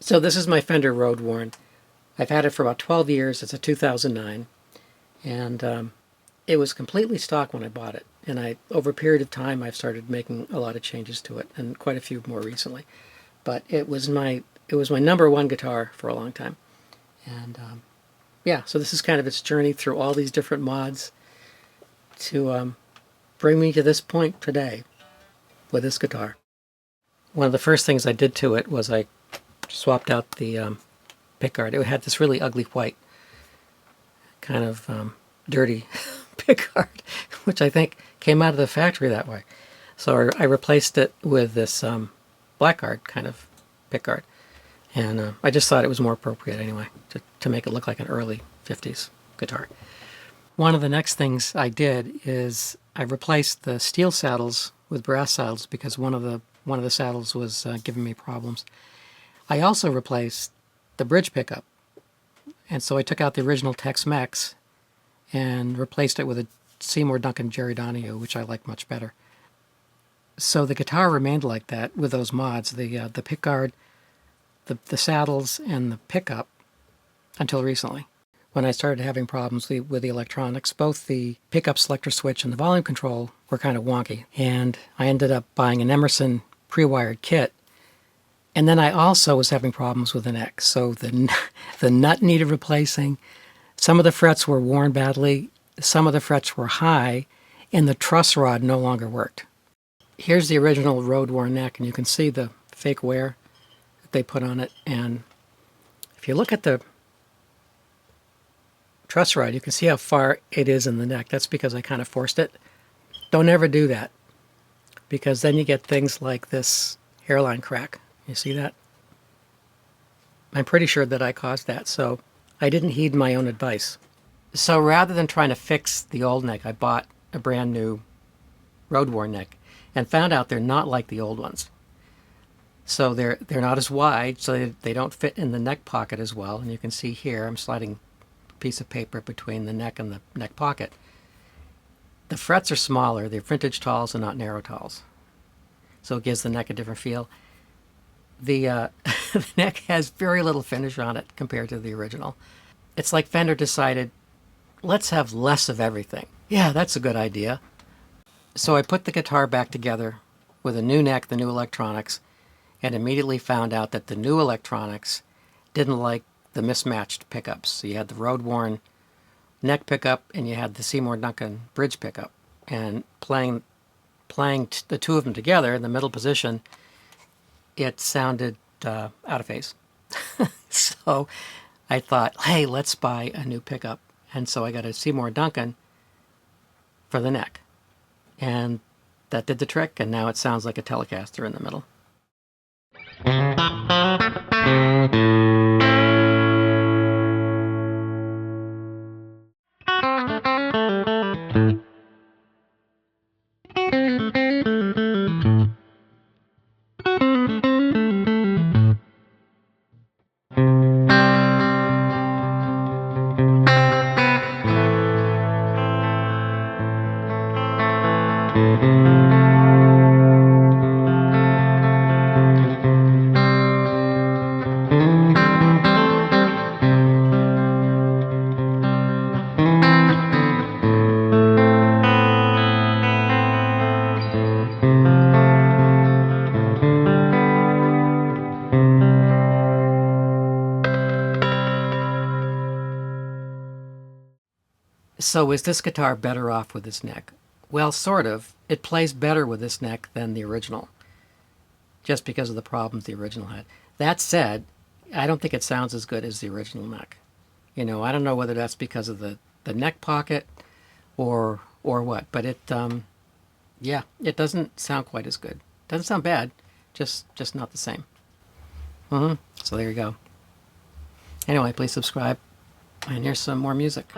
So this is my Fender Road Worn. I've had it for about 12 years. It's a 2009. And it was completely stock when I bought it. And over a period of time, I've started making a lot of changes to it, and quite a few more recently. But it was my number one guitar for a long time. And yeah, so this is kind of its journey through all these different mods to bring me to this point today with this guitar. One of the first things I did to it was I swapped out the pickguard. It had this really ugly white, kind of dirty pickguard, which I think came out of the factory that way. So I replaced it with this blackguard kind of pickguard. And I just thought it was more appropriate anyway, to make it look like an early 50s guitar. One of the next things I did is I replaced the steel saddles with brass saddles because one of the saddles was giving me problems. I also replaced the bridge pickup. And so I took out the original Tex-Mex and replaced it with a Seymour Duncan Jerry Donahue, which I like much better. So the guitar remained like that with those mods, the pickguard, the saddles, and the pickup until recently, when I started having problems with the electronics. Both the pickup selector switch and the volume control were kind of wonky, and I ended up buying an Emerson pre-wired kit. And then I also was having problems with the neck, so the nut needed replacing. Some of the frets were worn badly, some of the frets were high, and the truss rod no longer worked. Here's the original Road Worn neck, and you can see the fake wear that they put on it. And if you look at the truss rod, you can see how far it is in the neck. That's because I kind of forced it. Don't ever do that, because then you get things like this hairline crack. You see that? I'm pretty sure that I caused that, so I didn't heed my own advice. So rather than trying to fix the old neck, I bought a brand new Road Worn neck and found out they're not like the old ones. So they're not as wide, so they don't fit in the neck pocket as well. And you can see here, I'm sliding a piece of paper between the neck and the neck pocket. The frets are smaller. They're vintage tals and not narrow tals. So it gives the neck a different feel. The neck has very little finish on it compared to the original. It's like Fender decided, let's have less of everything. Yeah, that's a good idea. So I put the guitar back together with a new neck, the new electronics, and immediately found out that the new electronics didn't like the mismatched pickups. So you had the Road Worn neck pickup and you had the Seymour Duncan bridge pickup. And playing the two of them together in the middle position, it sounded out of phase. So I thought, hey, let's buy a new pickup. And so I got a Seymour Duncan for the neck. And that did the trick, and now it sounds like a Telecaster in the middle. So is this guitar better off with this neck? Well, sort of. It plays better with this neck than the original, just because of the problems the original had. That said, I don't think it sounds as good as the original neck. You know, I don't know whether that's because of the neck pocket or what, but yeah, it doesn't sound quite as good. Doesn't sound bad, just not the same. So there you go. Anyway, please subscribe, and here's some more music.